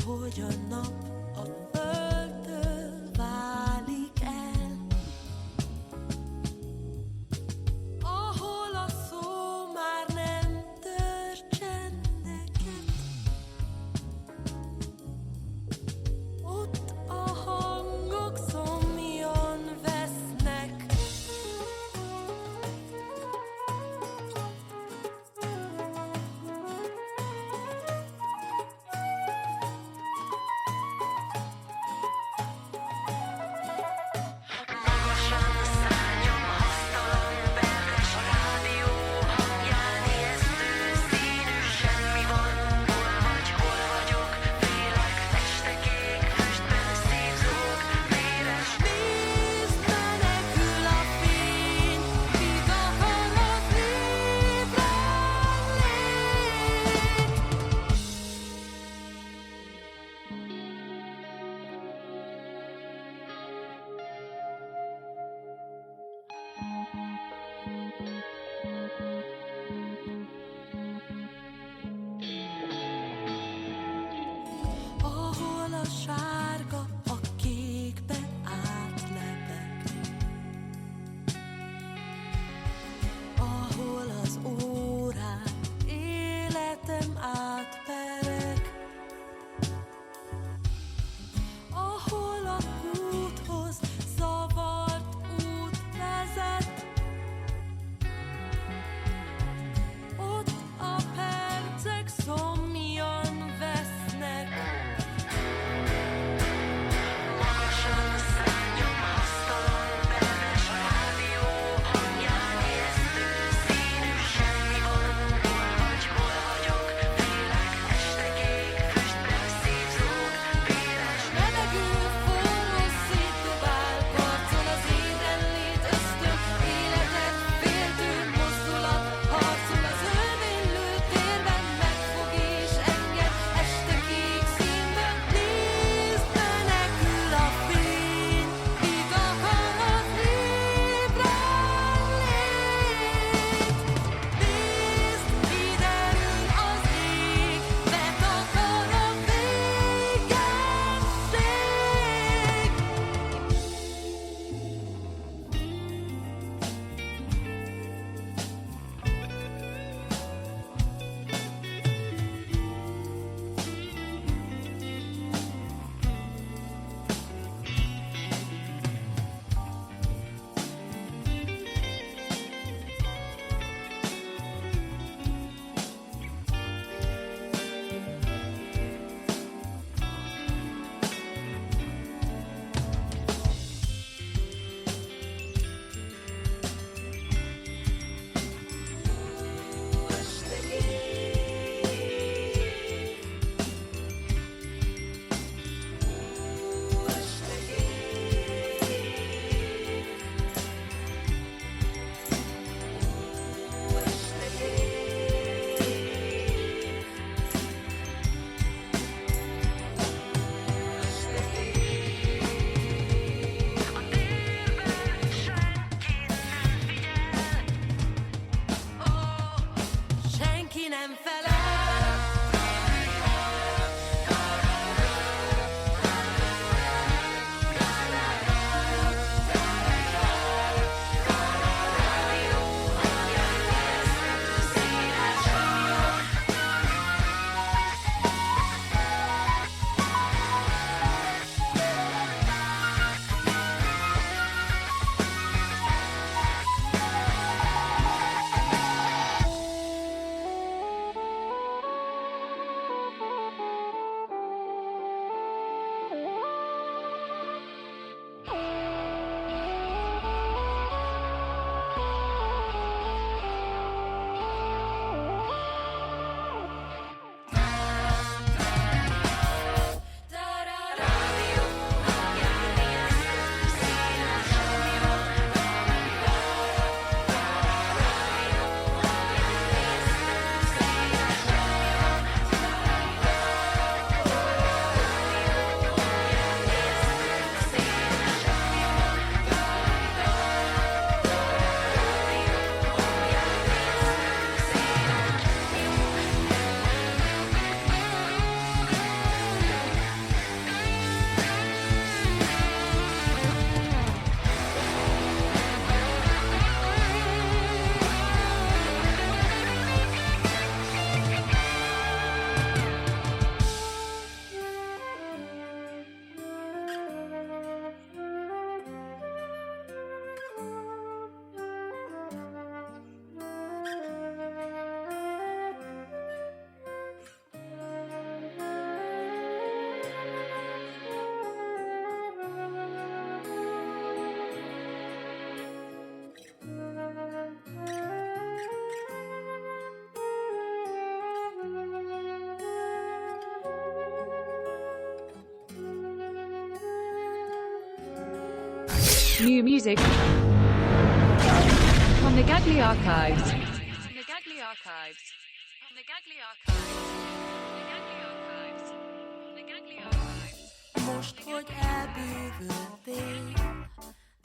hogy a nap a földtől válik el, ahol a szó már nem tör csendeket, ott a hangok szomjan vesznek. Ahol a sárga a kékbe átlebeg, ahol az órán életem átpereg, ahol a kúthoz zavart út vezet, ott a percek szomjan vesznek. Nem felel. New music from the Gagli Archives. The Gagli Archives. From the Gagli Archives. The Gagli Archives. The Gagli Archives. Most, hogy elbűvöltél,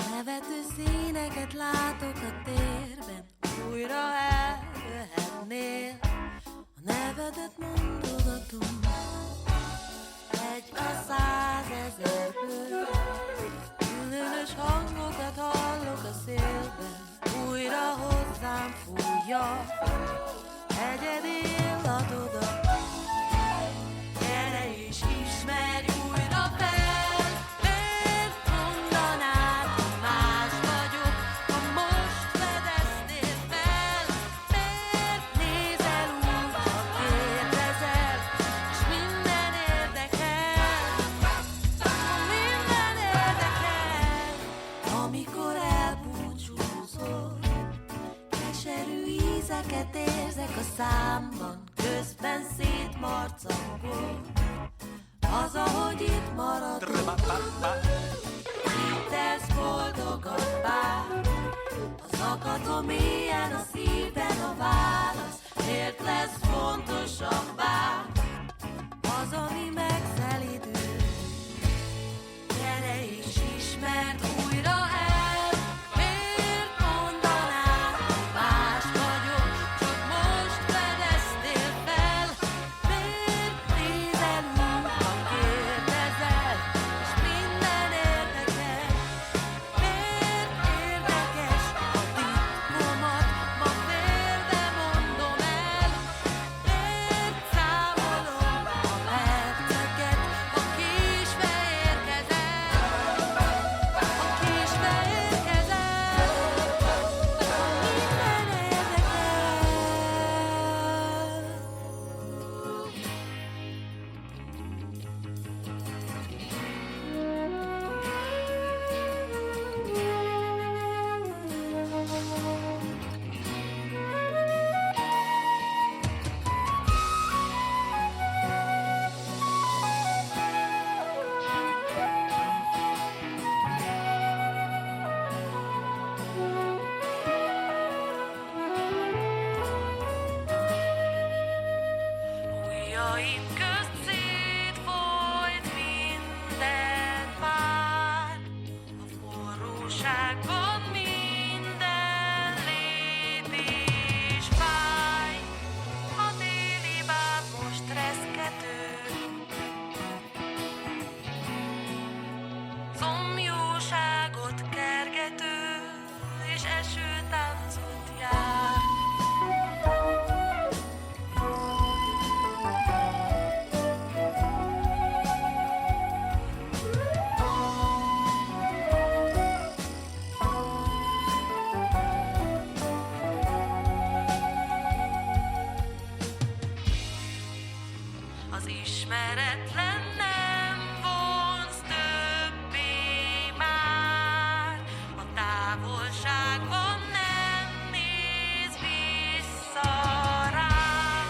nevető színeket látok a térben, újra eljöhetnél, a nevedet mondogatom, egy a 100 000-ből, különös hangokat hallok a szélben, újra hozzám fújja, egyedi illatodat, gyere és ismerj újra fel, miért mondanád, hogy más vagyok, ha most fedeztél fel, miért nézel úgy, ha kérdezel, és minden érdekel, minden érdekel, amikor elbúcsúzol, keserű ízeket érzek a számban, közben szétmarcangol. Az, ahogy itt maradok, így tesz boldogabbá. Az akatom éljen a szívben a válasz, miért lesz fontosabbá? Az, ami megszelidül, gyere és ismerd újra el, miért mondanád, más vagyok, csak most fedeztél fel, miért nézel úgy, ha kérdezel, és minden érdekel, miért érdekes a titkomat, ma félre mondom el, miért számolom a perceket, ha késve érkezel, ha késve érkezel, minden érdekel. Ujjaim közt szétfolyt minden pár, a forróságban minden lépés fáj, a déli báb most reszkető, szomjóságot kergető, és esőtáncot jár. Az ismeretlen nem vonz többé már, a távolságban nem néz vissza rám.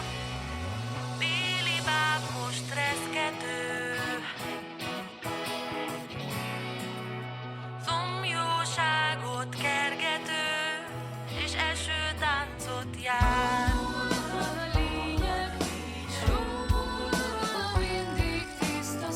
Déli báb most reszkető, szomjóságot kergető, és esőtáncot jár. Mindig tiszta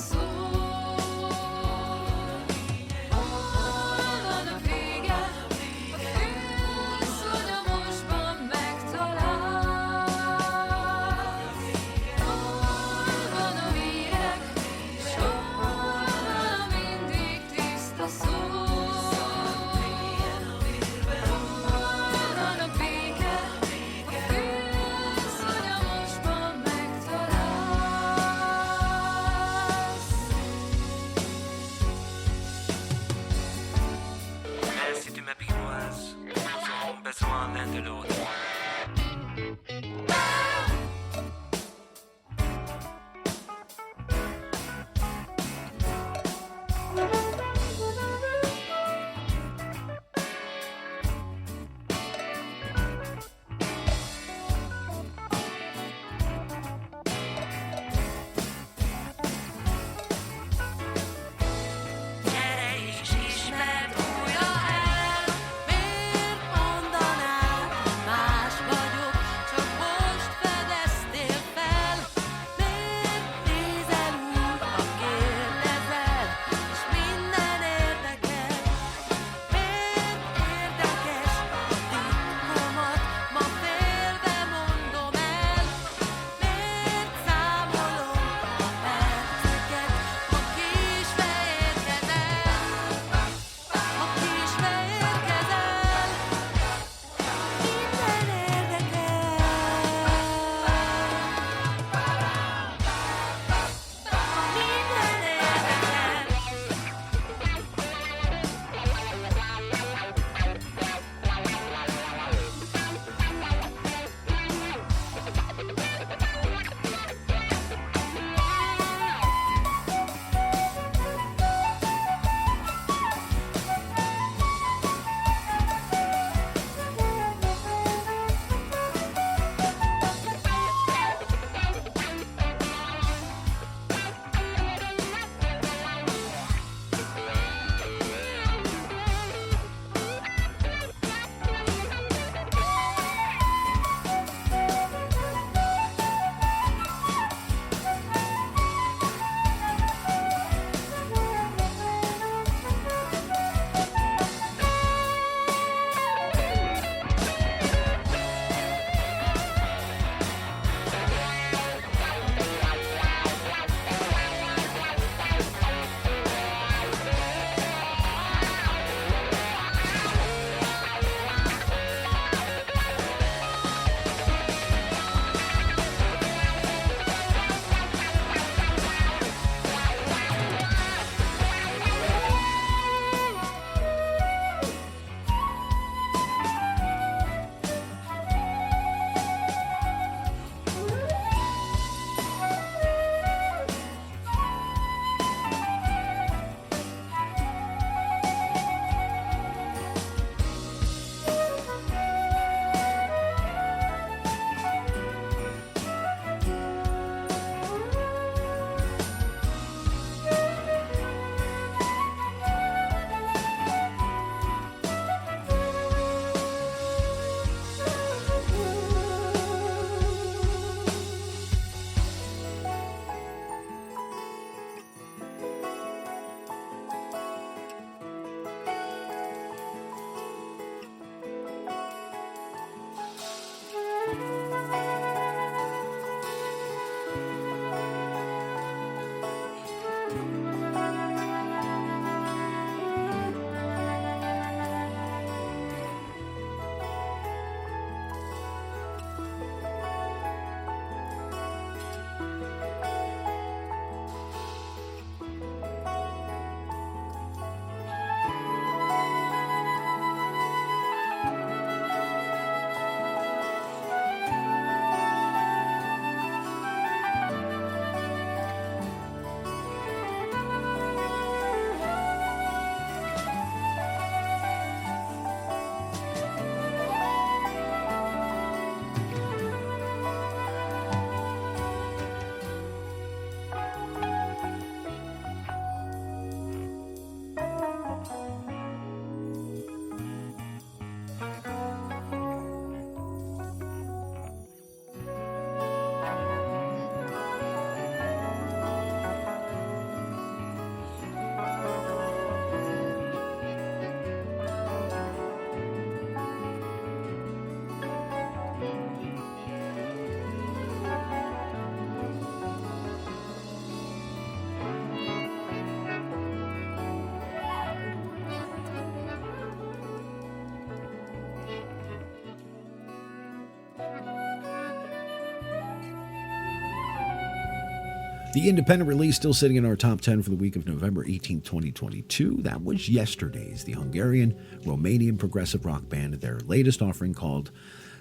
The independent release still sitting in our top 10 for the week of November 18, 2022. That was Yesterday's, the Hungarian-Romanian progressive rock band, their latest offering called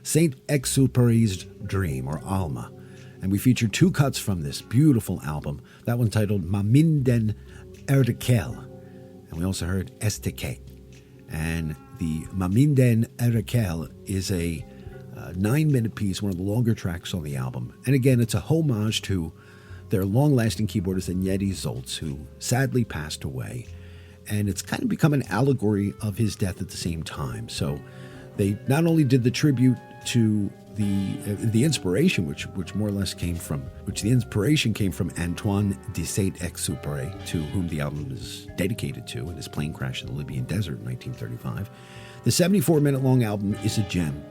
Saint-Exupéry's Dream, or Alma. And we featured two cuts from this beautiful album. That one titled Ma Minden Érdekel. And we also heard STK. And the Ma Minden Érdekel is a 9-minute piece, one of the longer tracks on the album. And again, it's a homage to their long-lasting keyboardist, Yeti Zoltz, who sadly passed away. And it's kind of become an allegory of his death at the same time. So they not only did the tribute to the inspiration, which more or less came from, Antoine de Saint-Exupéry, to whom the album is dedicated to, in his plane crash in the Libyan desert in 1935. The 74-minute-long album is a gem,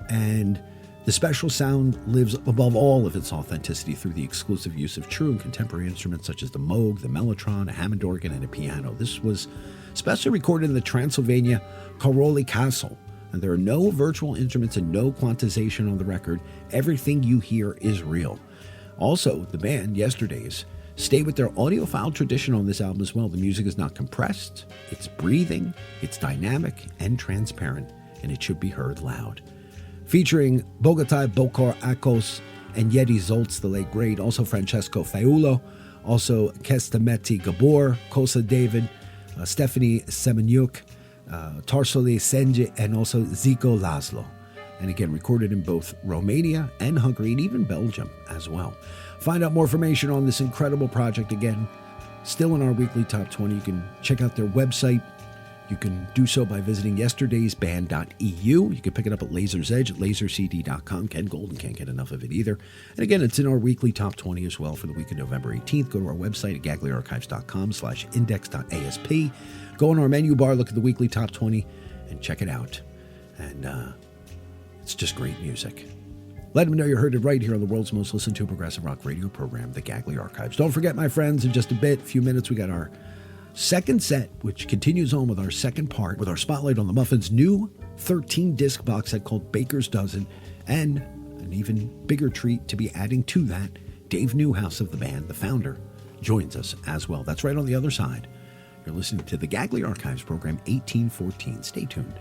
and the special sound lives above all of its authenticity through the exclusive use of true and contemporary instruments such as the Moog, the Mellotron, a Hammond organ, and a piano. This was specially recorded in the Transylvania Karolyi Castle, and there are no virtual instruments and no quantization on the record. Everything you hear is real. Also, the band, Yesterday's, stay with their audiophile tradition on this album as well. The music is not compressed, it's breathing, it's dynamic and transparent, and it should be heard loud. Featuring Bogatai Bokor Akos and Yeti Zoltz, the late great, also Francesco Faulo, also Kestameti Gabor, Kosa David, Stephanie Semenyuk, Tarsole Senje, and also Zico Laszlo. And again, recorded in both Romania and Hungary, and even Belgium as well. Find out more information on this incredible project, again, still in our weekly top 20. You can check out their website. You can do so by visiting yesterdaysband.eu. You can pick it up at Laser's Edge at lasercd.com. Ken Golden can't get enough of it either. And again, it's in our weekly top 20 as well for the week of November 18th. Go to our website at gagleyarchives.com/index.asp. Go on our menu bar, look at the weekly top 20, and check it out. And it's just great music. Let them know you heard it right here on the world's most listened to progressive rock radio program, The Gagley Archives. Don't forget, my friends, in just a few minutes, we got our second set, which continues on with our second part, with our spotlight on the Muffins' new 13-disc box set called Baker's Dozen, and an even bigger treat to be adding to that, Dave Newhouse of the band, the founder, joins us as well. That's right on the other side. You're listening to the Gagley Archives program 1814. Stay tuned.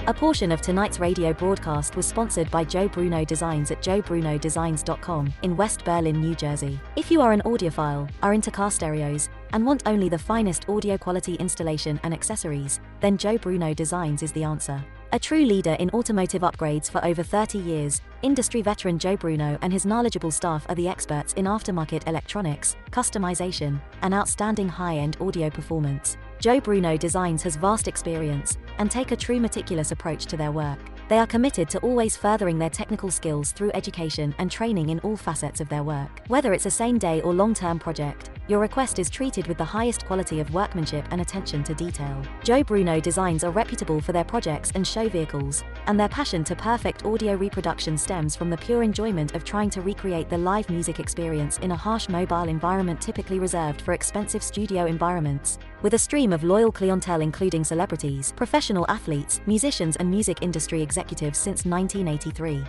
A portion of tonight's radio broadcast was sponsored by Joe Bruno Designs at joebrunodesigns.com in West Berlin, New Jersey. If you are an audiophile, are into car stereos, and want only the finest audio quality installation and accessories, then Joe Bruno Designs is the answer. A true leader in automotive upgrades for over 30 years, industry veteran Joe Bruno and his knowledgeable staff are the experts in aftermarket electronics, customization, and outstanding high-end audio performance. Joe Bruno Designs has vast experience and take a true meticulous approach to their work. They are committed to always furthering their technical skills through education and training in all facets of their work. Whether it's a same-day or long-term project, your request is treated with the highest quality of workmanship and attention to detail. Joe Bruno Designs are reputable for their projects and show vehicles, and their passion to perfect audio reproduction stems from the pure enjoyment of trying to recreate the live music experience in a harsh mobile environment typically reserved for expensive studio environments. With a stream of loyal clientele including celebrities, professional athletes, musicians and music industry executives since 1983.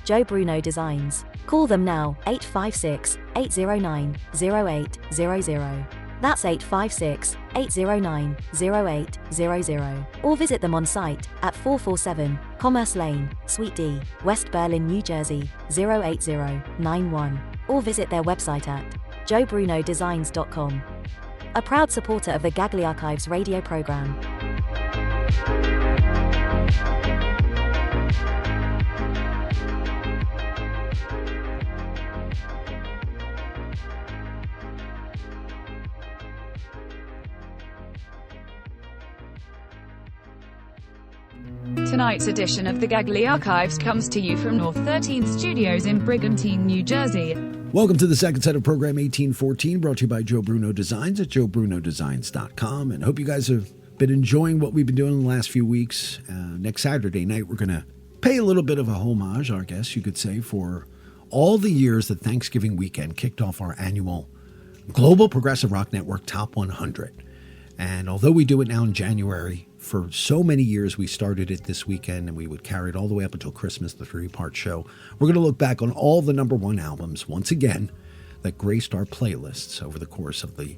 Joe Bruno Designs. Call them now, 856-809-0800. That's 856-809-0800. Or visit them on site at 447 Commerce Lane, Suite D, West Berlin, New Jersey, 08091. Or visit their website at joebrunodesigns.com. A proud supporter of the Gagley Archives radio program. Tonight's edition of the Gagley Archives comes to you from North 13th Studios in Brigantine, New Jersey. Welcome to the second set of program 1814, brought to you by Joe Bruno Designs at joebrunodesigns.com. And I hope you guys have been enjoying what we've been doing in the last few weeks. Next Saturday night, we're going to pay a little bit of a homage, I guess you could say, for all the years that Thanksgiving weekend kicked off our annual Global Progressive Rock Network Top 100. And although we do it now in January, for so many years we started it this weekend and we would carry it all the way up until Christmas, the 3-part show. We're going to look back on all the number one albums once again that graced our playlists over the course of the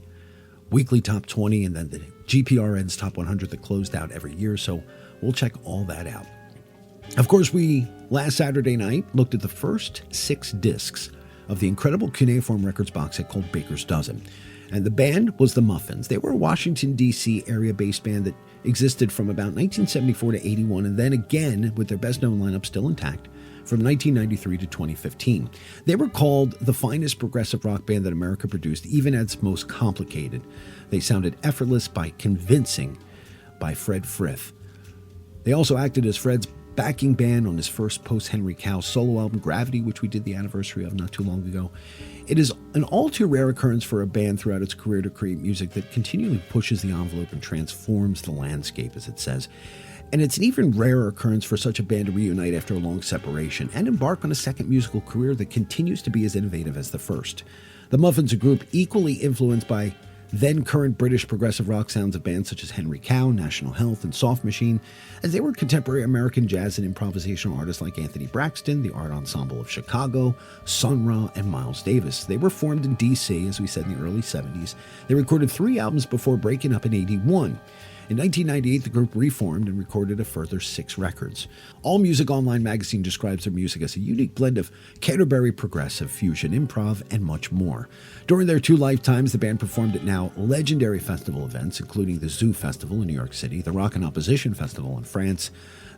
weekly top 20 and then the GPRN's top 100 that closed out every year. So we'll check all that out. Of course, we last Saturday night looked at the first 6 discs of the incredible Cuneiform Records box set called Baker's Dozen. And the band was the Muffins. They were a Washington, D.C. area-based band that existed from about 1974 to 81, and then again, with their best-known lineup still intact, from 1993 to 2015. They were called the finest progressive rock band that America produced, even at its most complicated. They sounded effortless by convincing by Fred Frith. They also acted as Fred's backing band on his first post-Henry Cow solo album, Gravity, which we did the anniversary of not too long ago. It is an all-too-rare occurrence for a band throughout its career to create music that continually pushes the envelope and transforms the landscape, as it says. And it's an even rarer occurrence for such a band to reunite after a long separation and embark on a second musical career that continues to be as innovative as the first. The Muffins, a group equally influenced by then-current British progressive rock sounds of bands such as Henry Cow, National Health, and Soft Machine, as they were contemporary American jazz and improvisational artists like Anthony Braxton, the Art Ensemble of Chicago, Sun Ra, and Miles Davis. They were formed in D.C., as we said, in the early 70s. They recorded 3 albums before breaking up in 81. In 1998, the group reformed and recorded a further 6 records. All Music Online magazine describes their music as a unique blend of Canterbury progressive, fusion, improv, and much more. During their 2 lifetimes, the band performed at now legendary festival events, including the Zoo Festival in New York City, the Rock and Opposition Festival in France,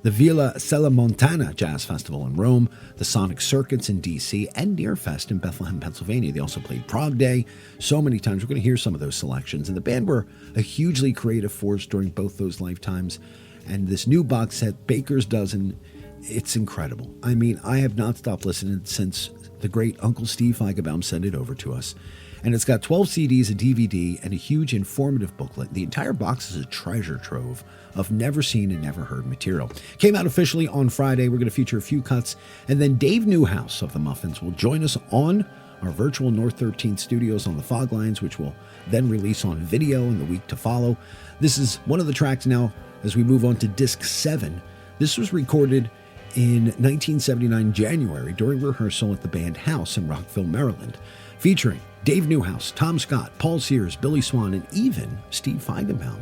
the Villa Cellamontana Jazz Festival in Rome, the Sonic Circuits in D.C., and Nearfest in Bethlehem, Pennsylvania. They also played Prague Day so many times. We're going to hear some of those selections. And the band were a hugely creative force during both those lifetimes. And this new box set, Baker's Dozen, it's incredible. I mean, I have not stopped listening since the great Uncle Steve Feigenbaum sent it over to us. And it's got 12 CDs, a DVD, and a huge informative booklet. The entire box is a treasure trove of never seen and never heard material. Came out officially on Friday. We're going to feature a few cuts. And then Dave Newhouse of the Muffins will join us on our virtual North 13th studios on the Fog Lines, which will then release on video in the week to follow. This is one of the tracks now as we move on to Disc 7. This was recorded in 1979 January during rehearsal at the band House in Rockville, Maryland, featuring Dave Newhouse, Tom Scott, Paul Sears, Billy Swan, and even Steve Feigenbaum,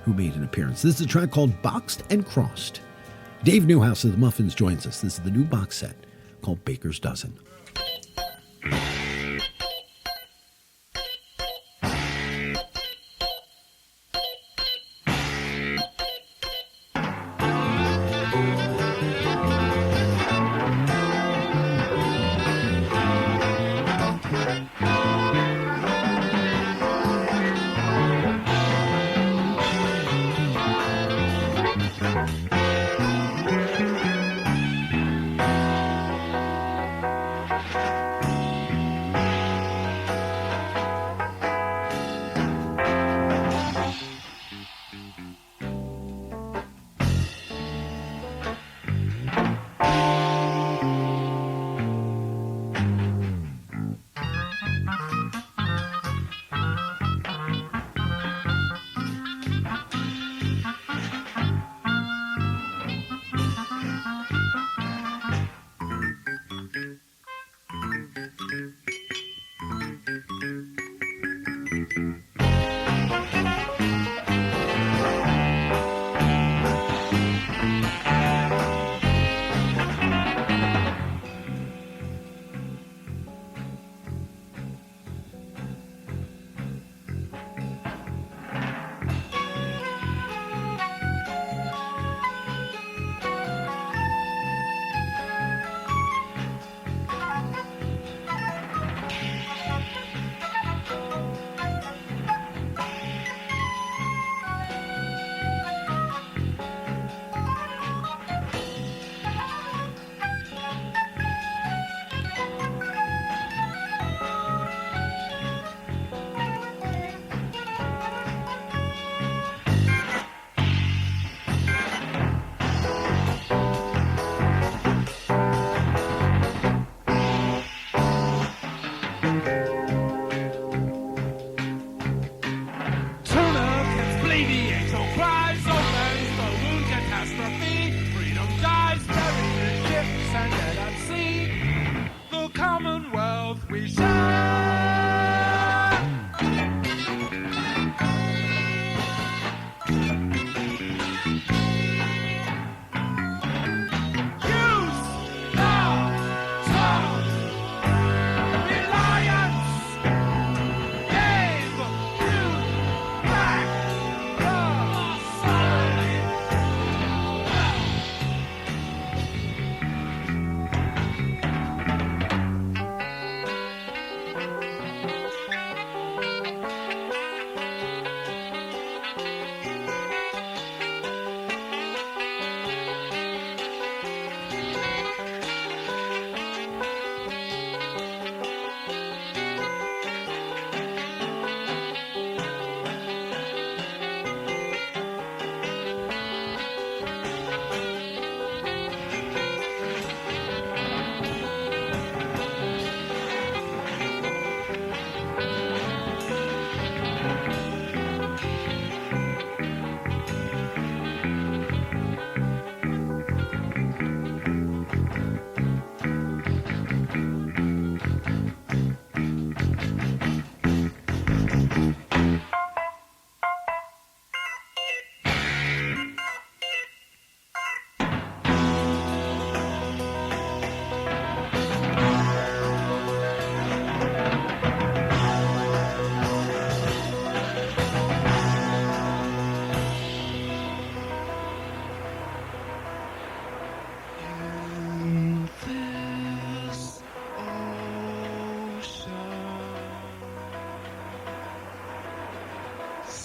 who made an appearance. This is a track called Boxed and Crossed. Dave Newhouse of the Muffins joins us. This is the new box set called Baker's Dozen.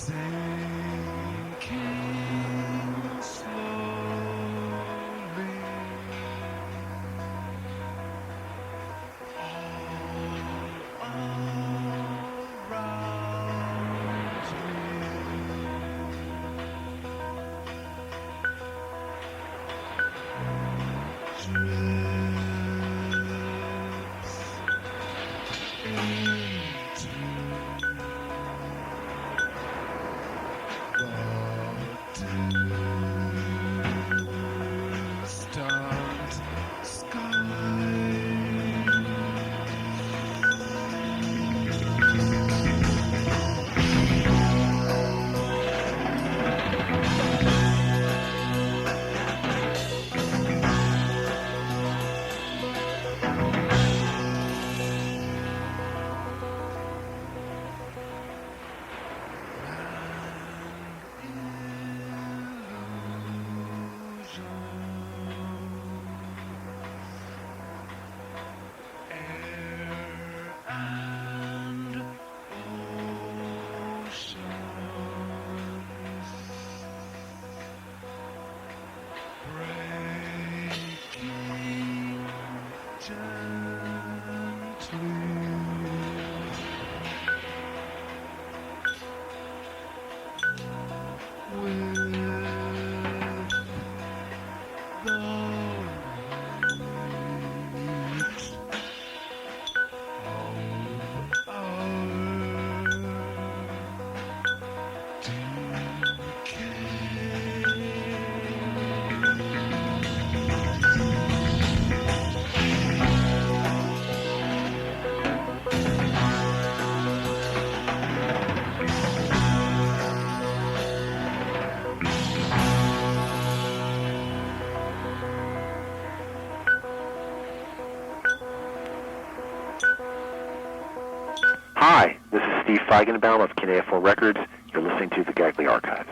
Sinking slowly, all around me, drips into the distant air and oceans breaking gently with the weight of Hi, this is Steve Feigenbaum of Kinea4 Records. You're listening to the Gagley Archives.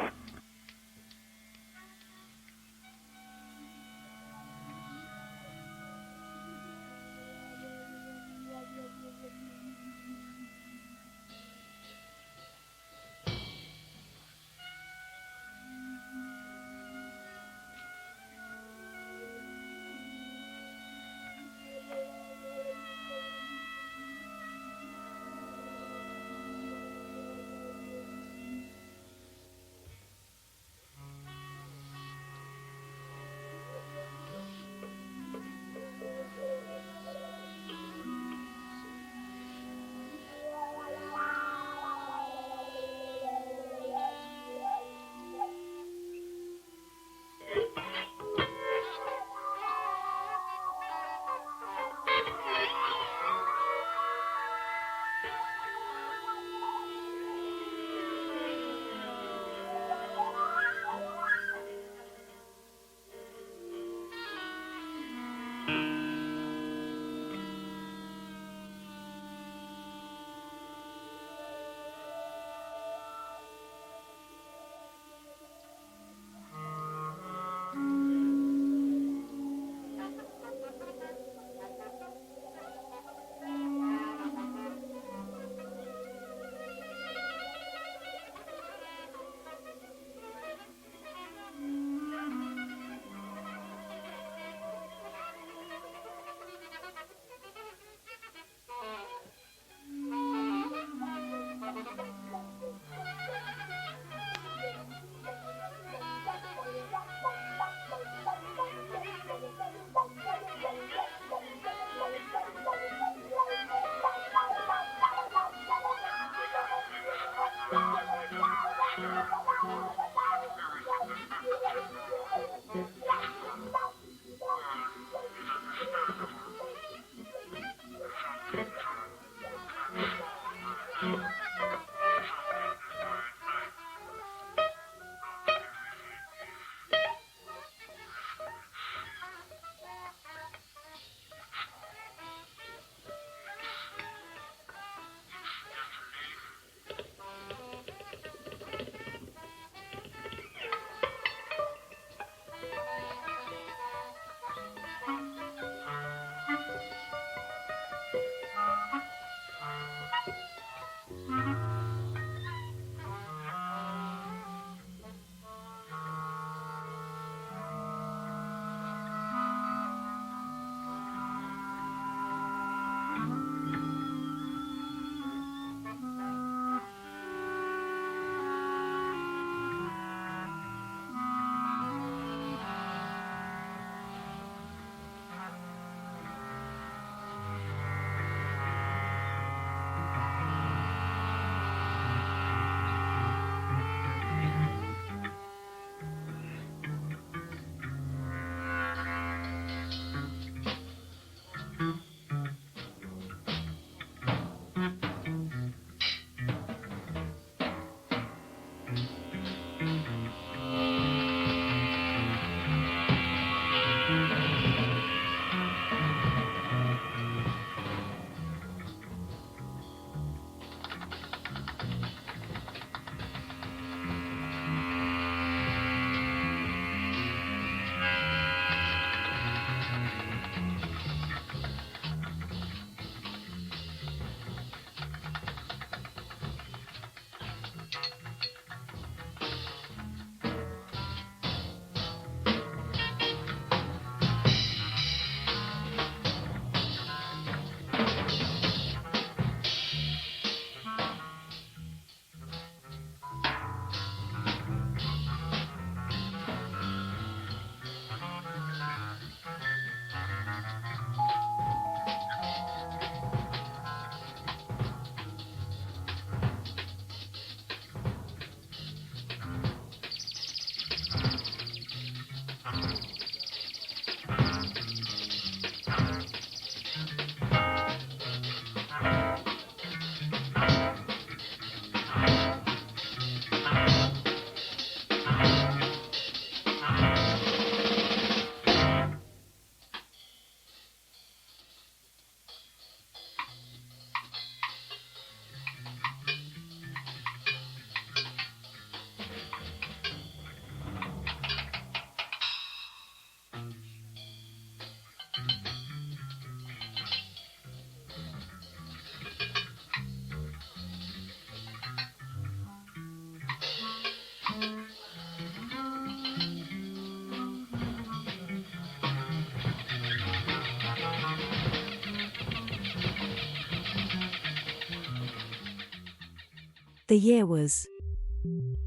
The year was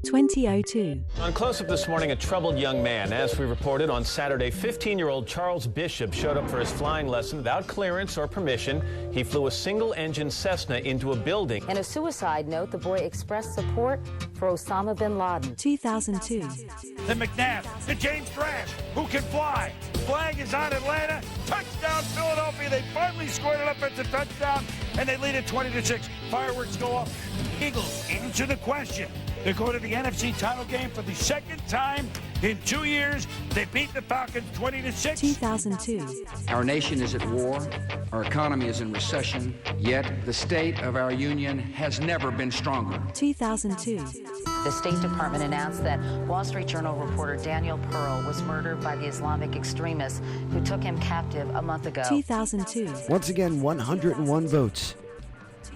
2002. On Close-Up this morning, a troubled young man. As we reported on Saturday, 15-year-old Charles Bishop showed up for his flying lesson without clearance or permission. He flew a single-engine Cessna into a building. In a suicide note, the boy expressed support for Osama bin Laden. 2002. The McNabb, the James Thrash, who can fly. Flag is on Atlanta. Touchdown, Philadelphia. They finally scored an offensive touchdown, and they lead at 20-6. Fireworks go off. Eagles answer the question. They go to the NFC title game for the second time in 2 years. They beat the Falcons 20-6. 2002. Our nation is at war. Our economy is in recession. Yet the state of our union has never been stronger. 2002. The State Department announced that Wall Street Journal reporter Daniel Pearl was murdered by the Islamic extremists who took him captive a month ago. 2002. Once again, 101 votes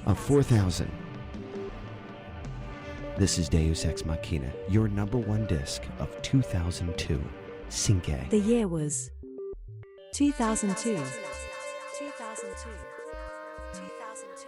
of 4,000. This is Deus Ex Machina, your number one disc of 2002, Cinque. The year was 2002. 2002. 2002.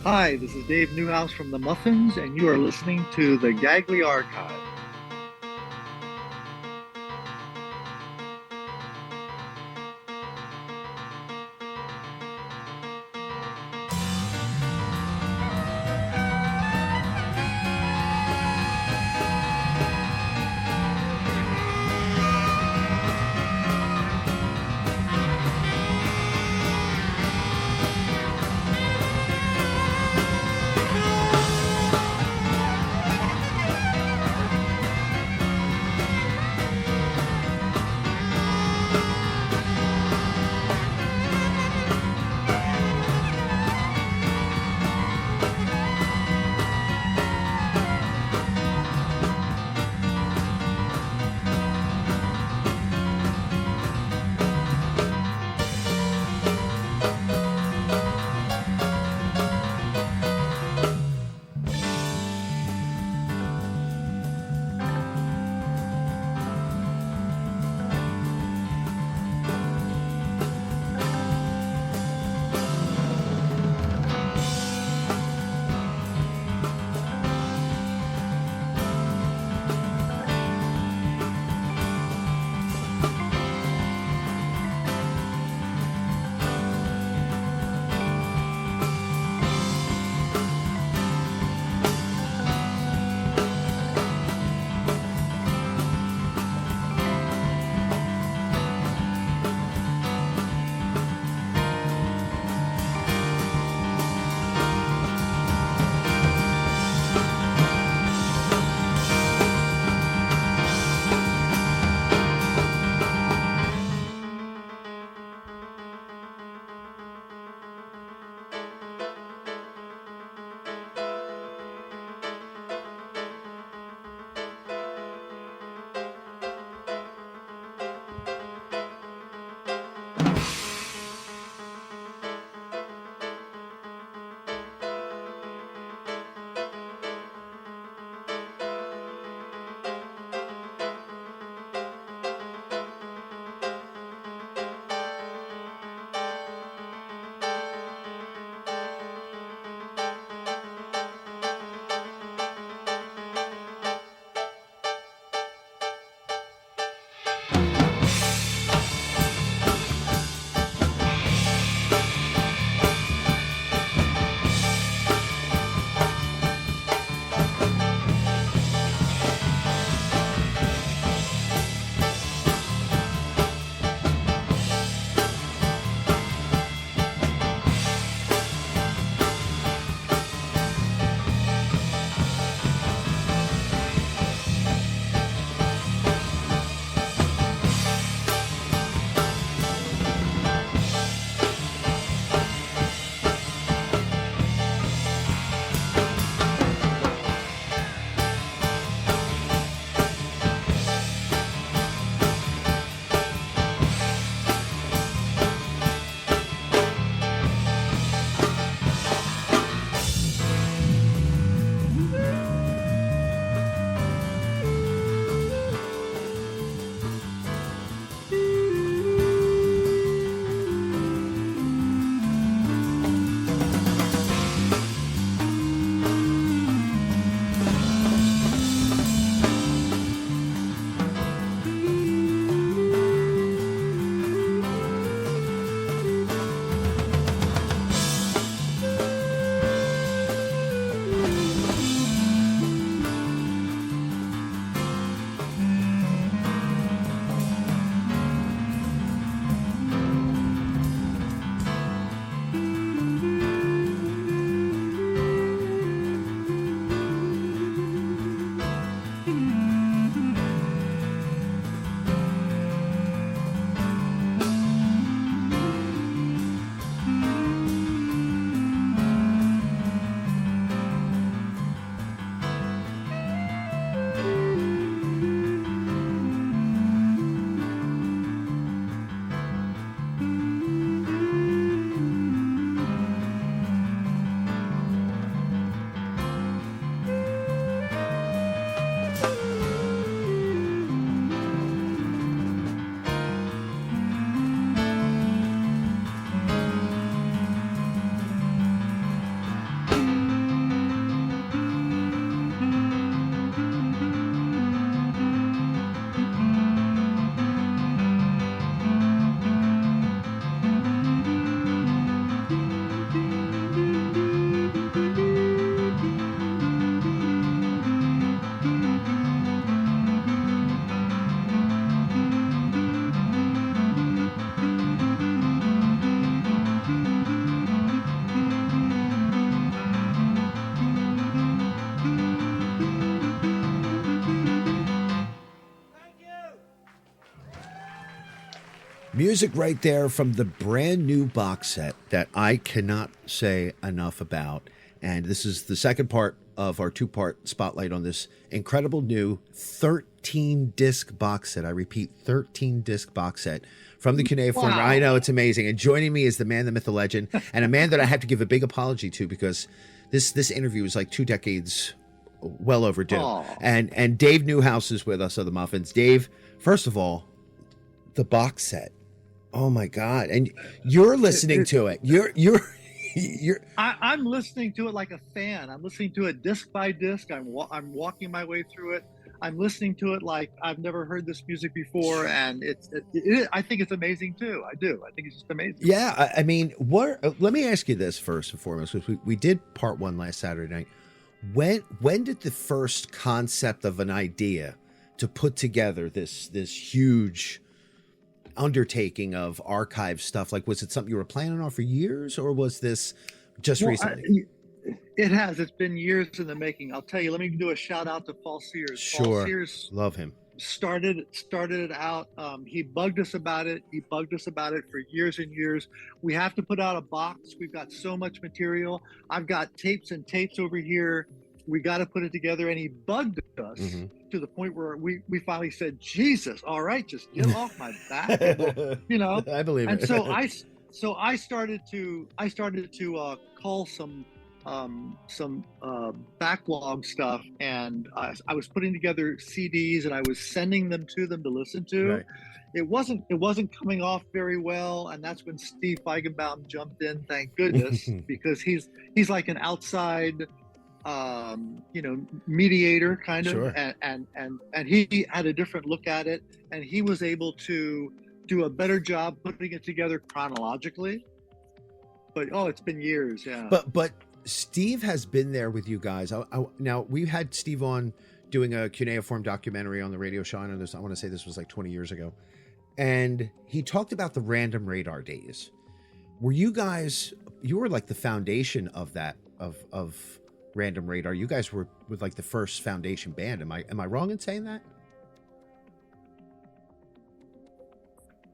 Hi, this is Dave Newhouse from the Muffins, and you are listening to the Gagley Archive. Music right there from the brand new box set that I cannot say enough about. And this is the second part of our two-part spotlight on this incredible new 13-disc box set. I repeat, 13-disc box set from the Cuneiform. Wow. I know, it's amazing. And joining me is the man, the myth, the legend, and a man that I have to give a big apology to because this interview is like 2 decades well overdue. Aw. And Dave Newhouse is with us of the Muffins. Dave, first of all, the box set. Oh my God! And you're listening to it. I'm listening to it like a fan. I'm listening to it disc by disc. I'm walking my way through it. I'm listening to it like I've never heard this music before, and I think it's amazing too. I do. I think it's just amazing. Yeah, I mean, let me ask you this first and foremost, because we did part one last Saturday night. When did the first concept of an idea to put together this huge undertaking of archive stuff, like, was it something you were planning on for years, or was this just recently? It's been years in the making. I'll tell you, let me do a shout out to Paul Sears. Sure. Paul Sears Love him. started it out. He bugged us about it for years and years. We have to put out a box. We've got so much material. I've got tapes and tapes over here. We got to put it together. And he bugged us to the point where we finally said, Jesus, all right, just get off my back. You know, I believe and it. so I started to call some backlog stuff, and I was putting together CDs and I was sending them to them to listen to. Right. It wasn't coming off very well, and that's when Steve Feigenbaum jumped in. Thank goodness, because he's like an outside mediator kind of, Sure. and he had a different look at it, and he was able to do a better job putting it together chronologically. But it's been years, yeah. But Steve has been there with you guys. Now, we had Steve on doing a cuneiform documentary on the radio show. I want to say this was like 20 years ago. And he talked about the Random Radar days. Were you guys, you were like the foundation of that, of Random Radar. You guys were with like the first foundation band. Am I wrong in saying that?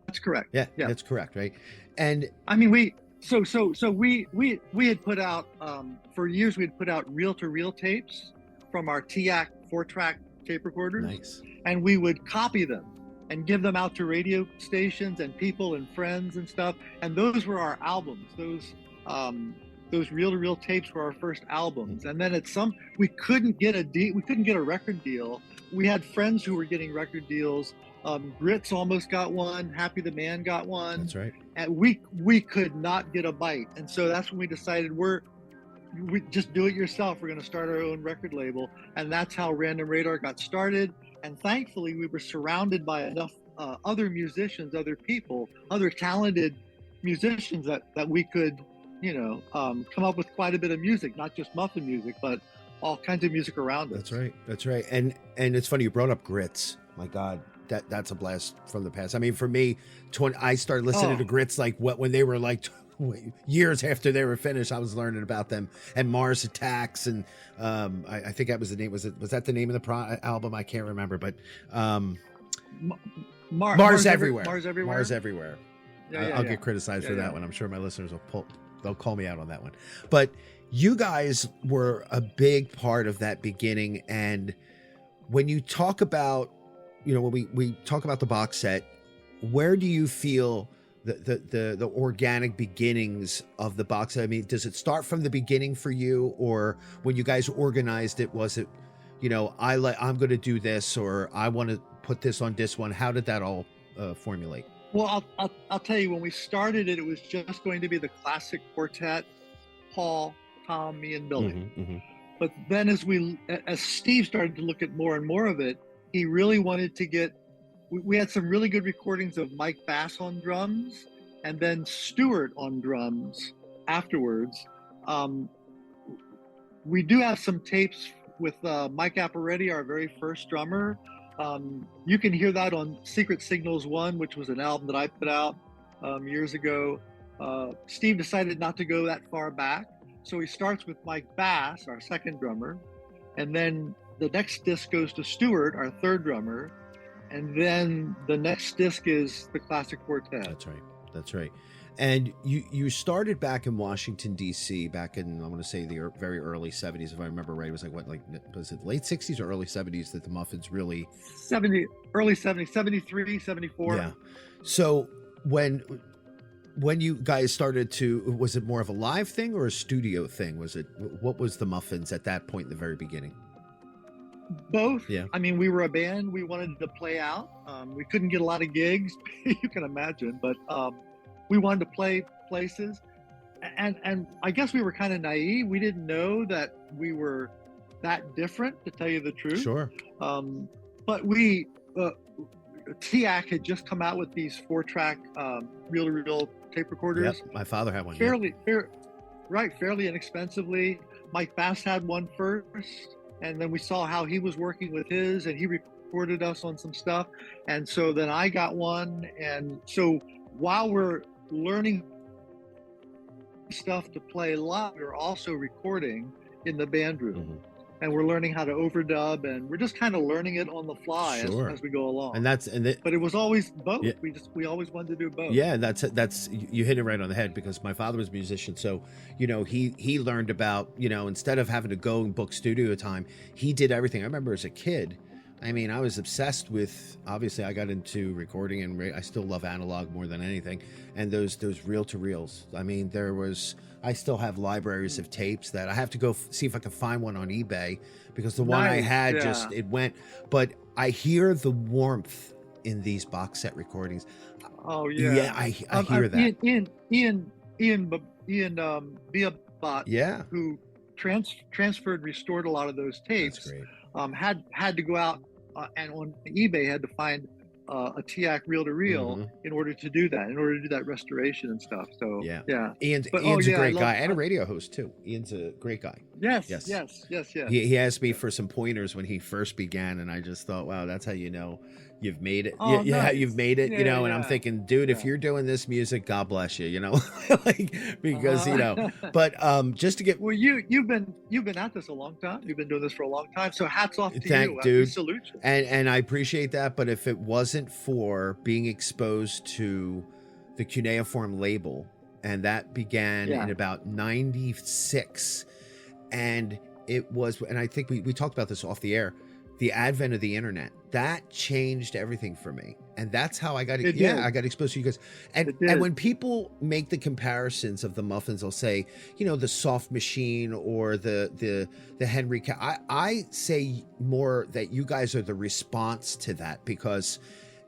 That's correct. Yeah, that's correct, right? And I mean, we had put out for years. We had put out reel-to-reel tapes from our TIAC 4-track tape recorders. Nice. And we would copy them and give them out to radio stations and people and friends and stuff. And those were our albums. Those reel-to-reel tapes were our first albums. And then we couldn't get a record deal. We had friends who were getting record deals. Grits almost got one. Happy the Man got one. That's right. And we could not get a bite. And so that's when we decided we just do it yourself. We're going to start our own record label. And that's how Random Radar got started. And thankfully, we were surrounded by enough other musicians, other people, other talented musicians that we could, come up with quite a bit of music, not just Muffin music, but all kinds of music around us. That's right. And it's funny, you brought up Grits. My God. That's a blast from the past. I mean, for me, I started listening to Grits when they were like years after they were finished. I was learning about them and Mars Attacks, and I think that was the name. Was that the name of the album? I can't remember, but Mars Everywhere. Mars Everywhere. I'll get criticized for that one. I'm sure my listeners they'll call me out on that one. But you guys were a big part of that beginning, and when you talk about, when we talk about the box set, where do you feel the organic beginnings of the box set? I mean, does it start from the beginning for you, or when you guys organized it, was it, I'm going to do this, or I want to put this on this one? How did that all formulate? Well, I'll tell you, when we started it, it was just going to be the classic quartet, Paul, Tom, me, and Billy. But then as Steve started to look at more and more of it, he really wanted to get, we had some really good recordings of Mike Bass on drums and then Stewart on drums afterwards. We do have some tapes with Mike Apparetti, our very first drummer. You can hear that on Secret Signals 1, which was an album that I put out years ago. Steve decided not to go that far back. So he starts with Mike Bass, our second drummer, and then the next disc goes to Stewart, our third drummer, and then the next disc is the classic quartet. That's right. That's right. And you started back in Washington, D.C. back in, I want to say, the very early 70s, if I remember right. It was like, was it late 60s or early 70s that the Muffins really... Early 70s, 73, 74. Yeah. So when you guys started to, was it more of a live thing or a studio thing? What was the Muffins at that point in the very beginning? Both. Yeah. I mean, we were a band. We wanted to play out. We couldn't get a lot of gigs, you can imagine, but we wanted to play places. And I guess we were kind of naive. We didn't know that we were that different, to tell you the truth. Sure. But TAC had just come out with these 4-track reel-to-reel tape recorders. Yep. My father had one. Fairly inexpensively. Mike Bass had one first. And then we saw how he was working with his, and he recorded us on some stuff. And so then I got one. And so while we're learning stuff to play live, we're also recording in the band room. Mm-hmm. And we're learning how to overdub, and we're just kind of learning it on the fly as we go along. But it was always both. Yeah. We always wanted to do both. Yeah, that's you hit it right on the head, because my father was a musician, so he learned about, instead of having to go and book studio time, he did everything. I remember as a kid, I mean, I was obsessed with, obviously I got into recording, and I still love analog more than anything, and those reel-to-reels. I mean, I still have libraries of tapes that I have to go see if I can find one on eBay, because the one I had it went. But I hear the warmth in these box set recordings. Oh yeah, yeah, I hear that. Ian Biabot, who transferred, restored a lot of those tapes. That's great. Had to go out and on eBay had to find a TAC reel-to-reel in order to do that restoration and stuff. So yeah. Ian's a great guy, and a radio host too. Ian's a great guy. Yes. He asked me for some pointers when he first began, and I just thought, wow, that's how you've made it. Oh, nice. You've made it. And I'm thinking, dude, if you're doing this music, God bless you. Because But just to get you've been at this a long time. You've been doing this for a long time. So hats off to you, dude. Salute you. And I appreciate that. But if it wasn't for being exposed to the cuneiform label, and that began in about 96, and it was, and I think we talked about this off the air, the advent of the internet, that changed everything for me. And that's how I got I got exposed to you guys. And when people make the comparisons of the Muffins, they'll say, the Soft Machine or the Henry I say more that you guys are the response to that, because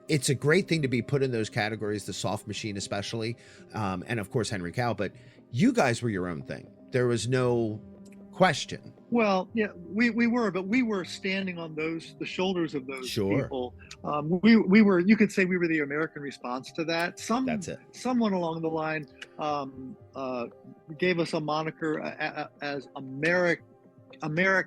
it's a great thing to be put in those categories, the Soft Machine especially, and of course Henry Cow, but you guys were your own thing. There was no question. Well, yeah, we were, but we were standing on the shoulders of those people. We were, you could say we were the American response to that. That's it. Someone along the line gave us a moniker as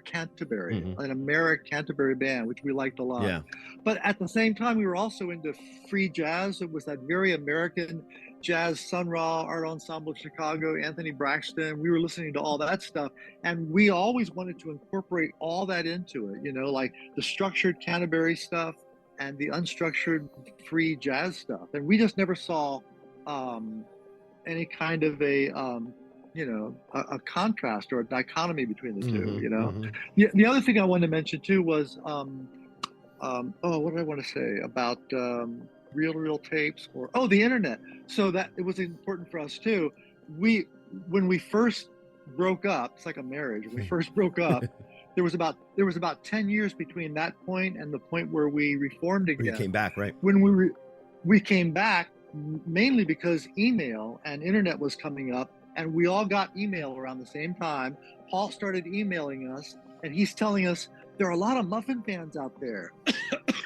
Canterbury, an Canterbury band, which we liked a lot. Yeah. But at the same time, we were also into free jazz. It was that very American jazz, Sun Ra, Art Ensemble Chicago, Anthony Braxton. We were listening to all that stuff. And we always wanted to incorporate all that into it, like the structured Canterbury stuff and the unstructured free jazz stuff. And we just never saw any kind of a contrast or a dichotomy between the two, The other thing I wanted to mention too was, what did I want to say about reel-to-reel tapes the internet? So that it was important for us too. When we first broke up, it's like a marriage. When we first broke up, there was about 10 years between that point and the point where we reformed again. You came back, right? When we came back, mainly because email and internet was coming up, and we all got email around the same time. Paul started emailing us, and he's telling us there are a lot of Muffin fans out there,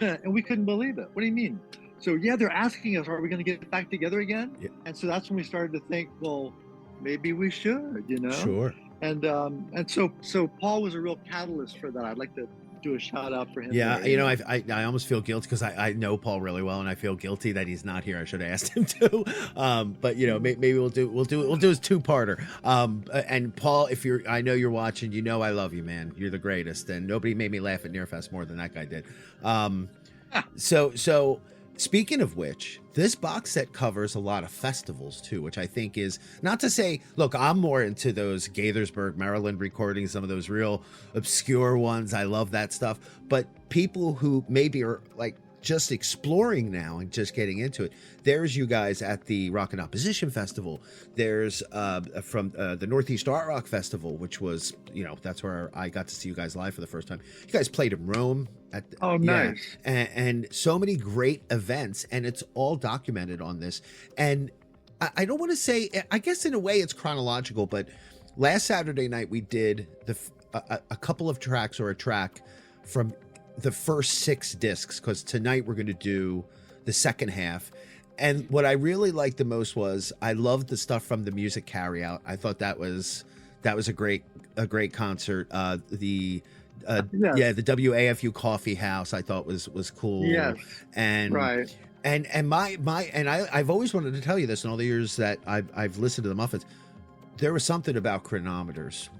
and we couldn't believe it. What do you mean? So yeah, they're asking us, are we going to get back together again? Yeah. And so that's when we started to think, well, maybe we should, Sure. And so Paul was a real catalyst for that. I'd like to do a shout out for him. Yeah, I almost feel guilty because I know Paul really well, and I feel guilty that he's not here. I should have asked him to. But maybe we'll do his two-parter. And Paul, I know you're watching, I love you, man. You're the greatest, and nobody made me laugh at Nearfest more than that guy did. So speaking of which, this box set covers a lot of festivals too, which I think is not to say, look, I'm more into those Gaithersburg, Maryland recordings, some of those real obscure ones. I love that stuff. But people who maybe are like just exploring now and just getting into it, there's you guys at the Rock and Opposition Festival. There's from the Northeast Art Rock Festival, which was, that's where I got to see you guys live for the first time. You guys played in Rome. Oh, nice. And so many great events, and it's all documented on this. And I don't want to say, I guess in a way it's chronological, but last Saturday night we did a couple of tracks, or a track from the first 6 discs, because tonight we're going to do the second half. And what I really liked the most was I loved the stuff from the Music Carryout. I thought that was a great concert. The WAFU Coffee House I thought was cool. Yes. And right. And I've always wanted to tell you this in all the years that I've listened to the Muffins. There was something about Chronometers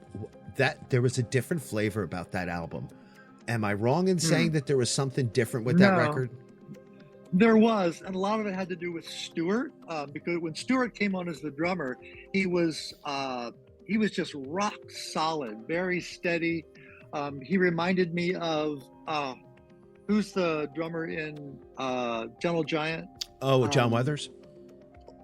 that there was a different flavor about that album. Am I wrong in saying that there was something different with that record? There was, and a lot of it had to do with Stuart, because when Stuart came on as the drummer, he was just rock solid, very steady. He reminded me of who's the drummer in Gentle Giant? Oh, John Weathers?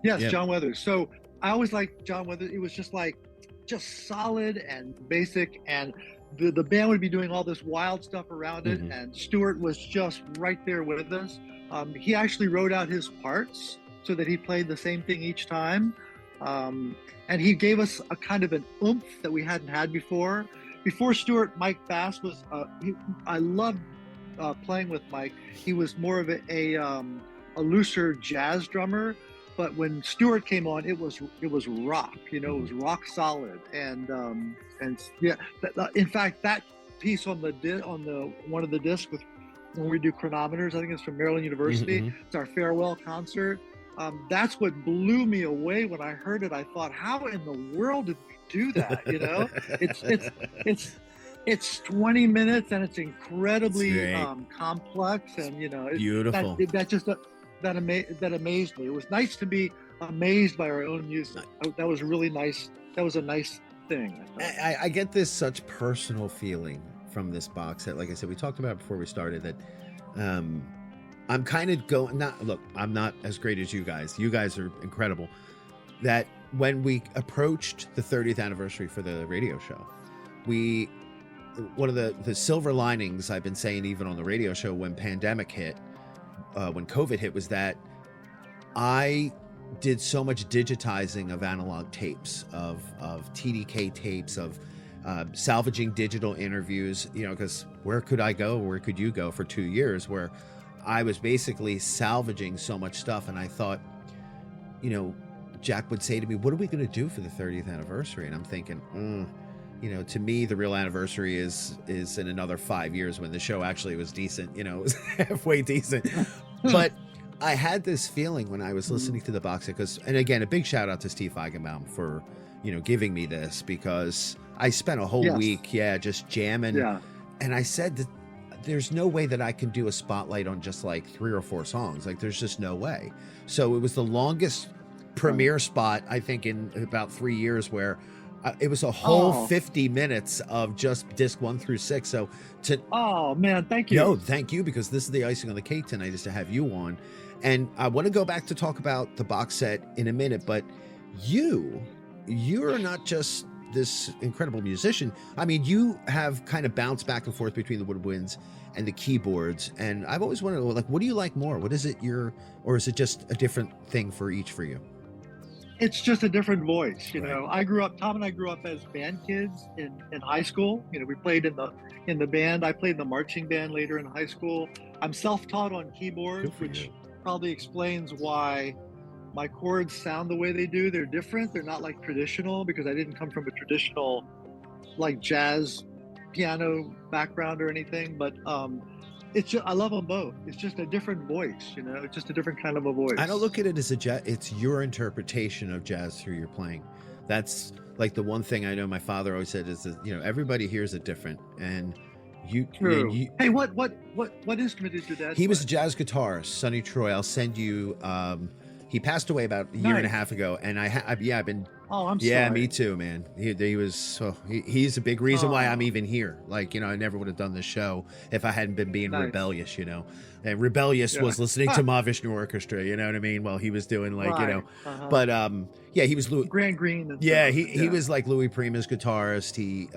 Yes, yeah. John Weathers. So I always liked John Weathers. It was just solid and basic, and the band would be doing all this wild stuff around it, and Stuart was just right there with us. He actually wrote out his parts so that he played the same thing each time. And he gave us a kind of an oomph that we hadn't had before. Before Stuart, Mike Bass was, I loved playing with Mike. He was more of a looser jazz drummer. But when Stuart came on, it was rock, it was rock solid. And yeah, in fact, that piece on the one of the discs when we do Chronometers, I think it's from Maryland University. It's our farewell concert. That's what blew me away when I heard it. I thought, how in the world did we do that? It's 20 minutes and it's incredibly complex, and it's beautiful. That amazed me. It was nice to be amazed by our own music. That was really nice. That was a nice thing. I get this such personal feeling from this box set. Like I said, we talked about it before we started that I'm kind of going, I'm not as great as you guys. You guys are incredible. That when we approached the 30th anniversary for the radio show, one of the silver linings I've been saying even on the radio show when pandemic hit, when COVID hit, was that I did so much digitizing of analog tapes, of TDK tapes, of salvaging digital interviews, because where could I go? Where could you go for 2 years where I was basically salvaging so much stuff? And I thought, Jack would say to me, what are we going to do for the 30th anniversary? And I'm thinking, to me, the real anniversary is in another 5 years when the show actually was decent, it was halfway decent. But I had this feeling when I was listening to the box set, and again, a big shout out to Steve Feigenbaum for, giving me this, because I spent a whole week, just jamming. Yeah. And I said that there's no way that I can do a spotlight on just like 3 or 4 songs. Like, there's just no way. So it was the longest premiere spot, I think, in about 3 years, where it was a whole 50 minutes of just disc 1 through 6. So oh man, thank you. No, thank you, because this is the icing on the cake tonight, is to have you on. And I want to go back to talk about the box set in a minute, but you're not just this incredible musician. I mean, you have kind of bounced back and forth between the woodwinds and the keyboards. And I've always wondered, like, what do you like more? What is it or is it just a different thing for each for you? It's just a different voice, Right. Tom and I grew up as band kids in high school. We played in the band. I played in the marching band later in high school. I'm self-taught on keyboards, which probably explains why my chords sound the way they do. They're different. They're not like traditional, because I didn't come from a traditional like jazz piano background or anything. But I love them both. It's just a different voice, It's just a different kind of a voice. I don't look at it as it's your interpretation of jazz through your playing. That's like the one thing I know my father always said is that, everybody hears it different, and True. you Hey, what instrument did your dad he was a play? jazz guitarist, Sonny Troy. I'll send you. He passed away about a year and a half ago, and I've been. Oh, I'm Yeah, sorry. me too, man. He was he's a big reason why I'm Oh. even here. Like, I never would have done this show if I hadn't been being Nice. rebellious, And rebellious Yeah. was listening to Ma Vishnu Orchestra, you know what I mean? While he was doing Right. Uh-huh. But yeah, he was Grand Green. And yeah, stuff. he was like Louis Prima's guitarist. He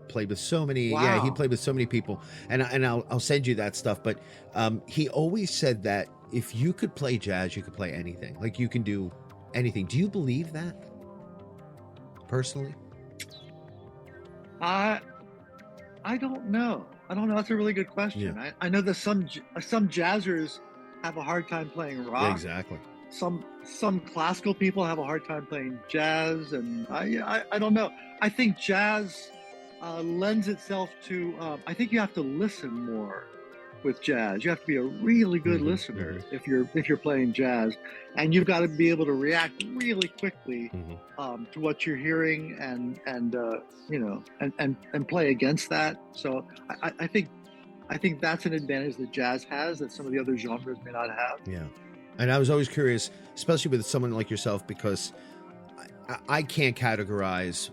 played with so many. Yeah, he Wow. played with so many people, and I'll send you that stuff. But he always said that if you could play jazz, you could play anything. Like you can do anything. Do you believe that? Personally, I don't know. That's a really good question. Yeah. I know that some jazzers have a hard time playing rock. exactly. Some classical people have a hard time playing jazz, and I don't know. I think jazz lends itself to. I think you have to listen more with jazz. You have to be a really good Mhm, listener if you're playing jazz, and you've got to be able to react really quickly to what you're hearing, and play against that. So I think that's an advantage that jazz has that some of the other genres may not have. Yeah. And I was always curious, especially with someone like yourself, because I can't categorize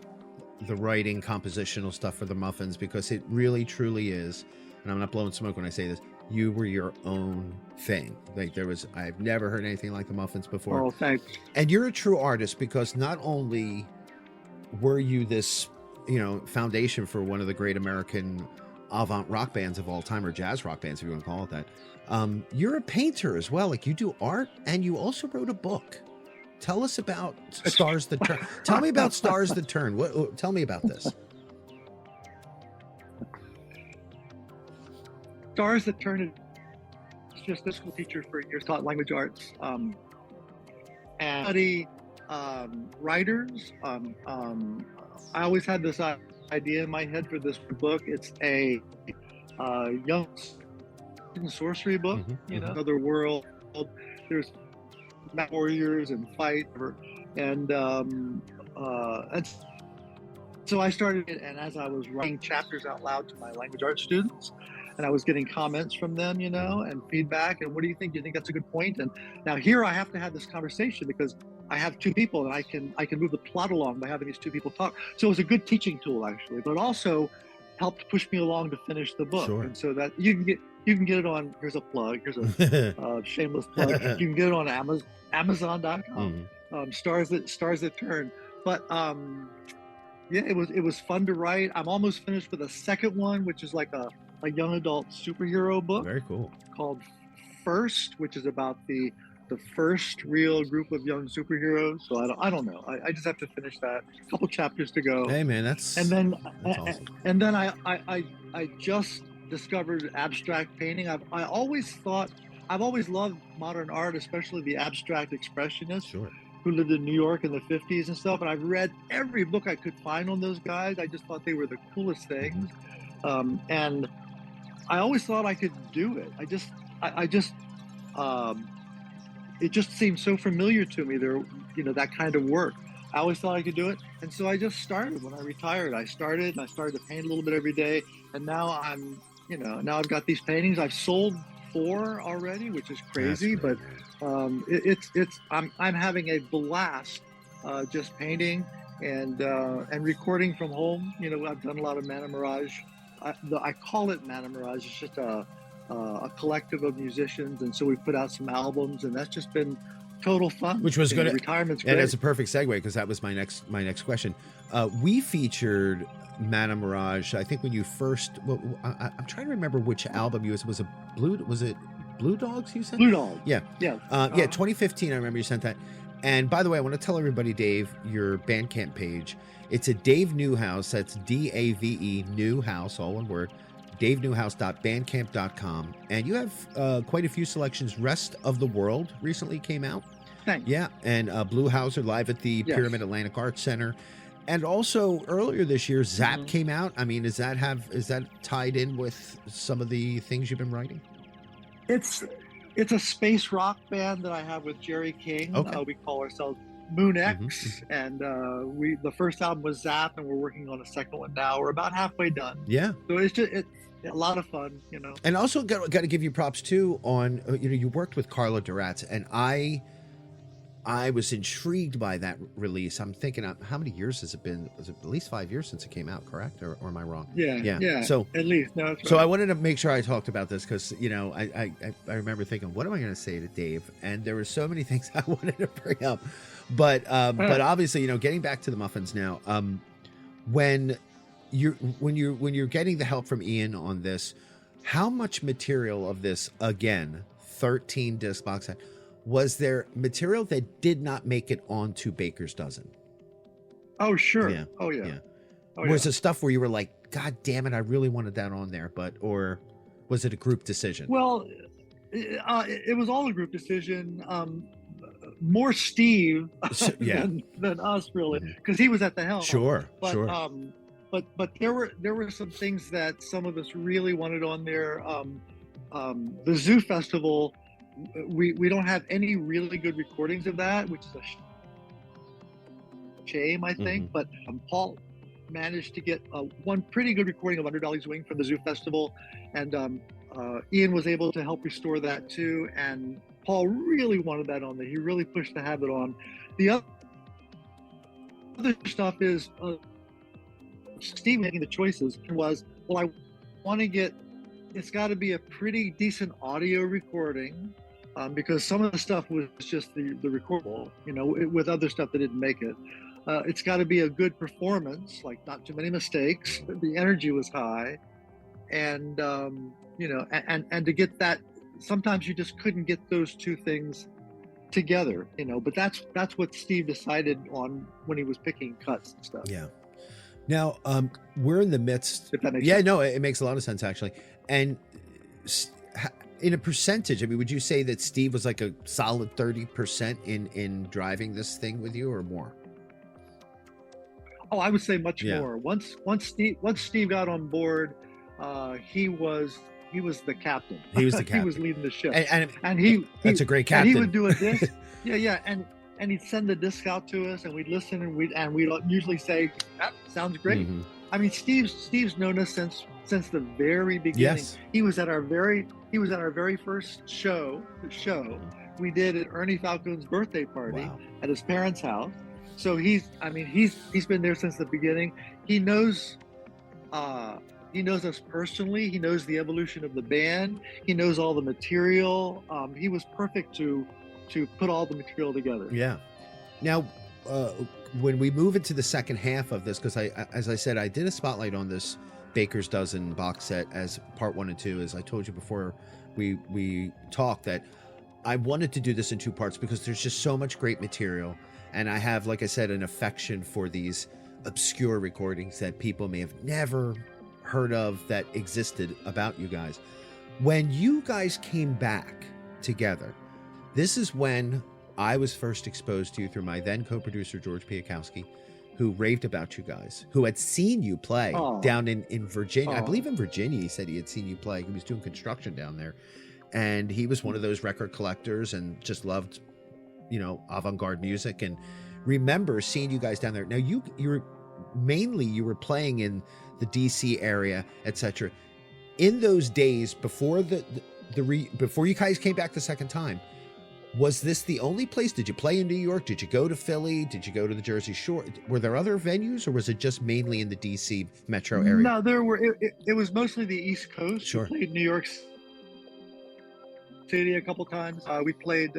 the writing, compositional stuff for the Muffins, because it really, truly is, and I'm not blowing smoke when I say this, you were your own thing. Like I've never heard anything like the Muffins before. Oh, thanks. And you're a true artist, because not only were you this, foundation for one of the great American avant rock bands of all time, or jazz rock bands, if you want to call it that. You're a painter as well. Like, you do art, and you also wrote a book. Tell us about Stars That Turn. Tell me about Stars That Turn. Tell me about this. Stars That Turn is just a school teacher for years, taught language arts, and study writers. I always had this idea in my head for this book. It's a young sorcery book, another world. There's warriors and fight, and so I started it, and as I was writing chapters out loud to my language arts students, and I was getting comments from them, and feedback, and what do you think? Do you think that's a good point? And now here I have to have this conversation because I have two people, and I can move the plot along by having these two people talk. So it was a good teaching tool, actually, but also helped push me along to finish the book. Sure. And so that you can get it on. Here's a plug. Here's a shameless plug. You can get it on Amazon.com. Stars that turn. But yeah, it was fun to write. I'm almost finished with a second one, which is like a young adult superhero book. Very cool. Called First, which is about the first real group of young superheroes. So I don't know. I just have to finish that. A couple chapters to go. Hey, man, that's awesome. And then I just discovered abstract painting. I've always loved modern art, especially the abstract expressionists. Sure. Who lived in New York in the 50s and stuff. And I've read every book I could find on those guys. I just thought they were the coolest things. And I always thought I could do it. It just seemed so familiar to me. That kind of work. I always thought I could do it. And so I just started when I retired. I started to paint a little bit every day. And now now I've got these paintings. I've sold 4 already, which is crazy, but I'm having a blast just painting and recording from home. I've done a lot of Mana Mirage. I call it Mana Mirage. It's just a collective of musicians, and so we put out some albums, and that's just been total fun. Which was good. Retirement's great. And that's a perfect segue, because that was my next question. We featured Mana Mirage, I think, when you first. Well, I'm trying to remember which album you was it Blue Dogs you sent? Blue Dogs. Yeah. Yeah. 2015. I remember you sent that. And by the way, I want to tell everybody, Dave, your Bandcamp page. It's a Dave Newhouse. That's DAVE Newhouse, all one word. DaveNewhouse.bandcamp.com. And you have quite a few selections. Rest of the World recently came out. Thanks. Yeah, and Blue Hauser live at the Pyramid Atlantic Arts Center. And also earlier this year, Zap came out. I mean, is that tied in with some of the things you've been writing? It's a space rock band that I have with Jerry King. Okay. We call ourselves Moon X, and the first album was Zap, and we're working on a second one now. We're about halfway done. Yeah. So a lot of fun, you know. And also got to give you props too on you worked with Carla Duratz, and I was intrigued by that release. I'm thinking, how many years has it been? Was it at least 5 years since it came out? Correct, or am I wrong? Yeah. So at least no. That's So right. I wanted to make sure I talked about this because I remember thinking, what am I going to say to Dave? And there were so many things I wanted to bring up, but obviously getting back to the Muffins now, when you're getting the help from Ian on this, how much material of this, again, 13 disc box set, was there material that did not make it onto Baker's Dozen? Oh sure. Yeah. Oh yeah. Oh, Was yeah. it stuff where you were like, God damn it, I really wanted that on there, or was it a group decision? Well, it was all a group decision. More Steve than us, really, because he was at the helm. Sure. But there were some things that some of us really wanted on there. The Zoo Festival, we don't have any really good recordings of that, which is a shame, I think. But Paul managed to get one pretty good recording of Underbelly's Wing from the Zoo Festival, and Ian was able to help restore that too. And Paul really wanted that on there. He really pushed to have it on. The other stuff is Steve making the choices was, well, I want to get, it's got to be a pretty decent audio recording, because some of the stuff was just the recordable, with other stuff that didn't make it. It's got to be a good performance, like not too many mistakes. The energy was high, and and to get that, sometimes you just couldn't get those two things together, But that's what Steve decided on when he was picking cuts and stuff. Yeah. Now, we're in the midst. If that makes sense. No, it makes a lot of sense actually. And in a percentage, I mean, would you say that Steve was like a solid 30% in driving this thing with you, or more? Oh, I would say much more. Once Steve got on board, he was the captain. He was the captain. He was leading the ship, and that's a great captain. And he would do a disc, and he'd send the disc out to us, and we'd listen, and we'd usually say, that sounds great. I mean, Steve's known us since the very beginning. Yes. He was at our very first show we did at Ernie Falcone's birthday party at his parents' house. So he's been there since the beginning. He knows us personally. He knows the evolution of the band. He knows all the material. He was perfect to put all the material together. Yeah. Now, when we move into the second half of this, because as I said, I did a spotlight on this Baker's Dozen box set as part 1 and 2. As I told you before we talked, that I wanted to do this in 2 parts because there's just so much great material. And I have, like I said, an affection for these obscure recordings that people may have never heard of that existed about you guys. When you guys came back together, this is when I was first exposed to you through my then co-producer, George Piakowski, who raved about you guys, who had seen you play down in Virginia. I believe in Virginia, he said he had seen you play. He was doing construction down there. And he was one of those record collectors and just loved, avant-garde music, and remember seeing you guys down there. Now you were playing in the DC area, etc. In those days before before you guys came back the second time, was this the only place? Did you play in New York? Did you go to Philly? Did you go to the Jersey Shore? Were there other venues, or was it just mainly in the DC metro area? No, there were. It was mostly the East Coast. Sure. We played New York City a couple times. We played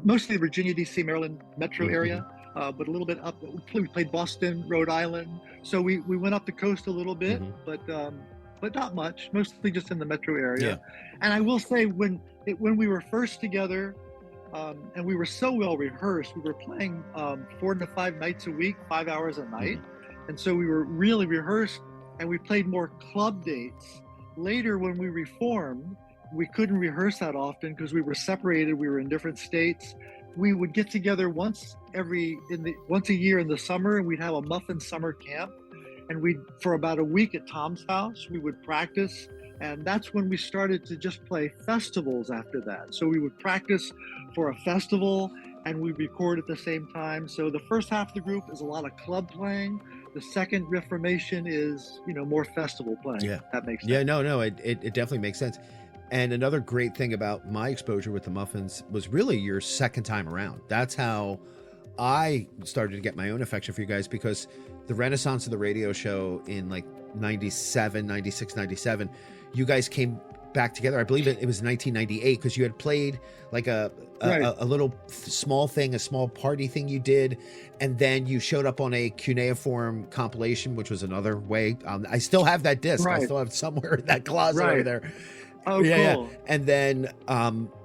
mostly Virginia, DC, Maryland metro area, but a little bit up. We played Boston, Rhode Island. So we went up the coast a little bit, but not much. Mostly just in the metro area. Yeah. And I will say, when we were first together, and we were so well rehearsed, we were playing 4 to 5 nights a week, 5 hours a night, and so we were really rehearsed, and we played more club dates. Later, when we reformed, we couldn't rehearse that often because we were separated. We were in different states. We would get together once a year in the summer, and we'd have a Muffins summer camp. And for about a week at Tom's house, we would practice. And that's when we started to just play festivals after that. So we would practice for a festival and we record at the same time. So the first half of the group is a lot of club playing. The second reformation is, more festival playing. Yeah. That makes sense. Yeah, no, it definitely makes sense. And another great thing about my exposure with the Muffins was really your second time around. That's how I started to get my own affection for you guys, because the renaissance of the radio show in like 97, 96, 97, you guys came back together. I believe it was 1998, because you had played like a little small thing, a small party thing you did, and then you showed up on a cuneiform compilation, which was another way. I still have that disc. I still have it somewhere in that closet over there. Oh, yeah, cool. yeah. And then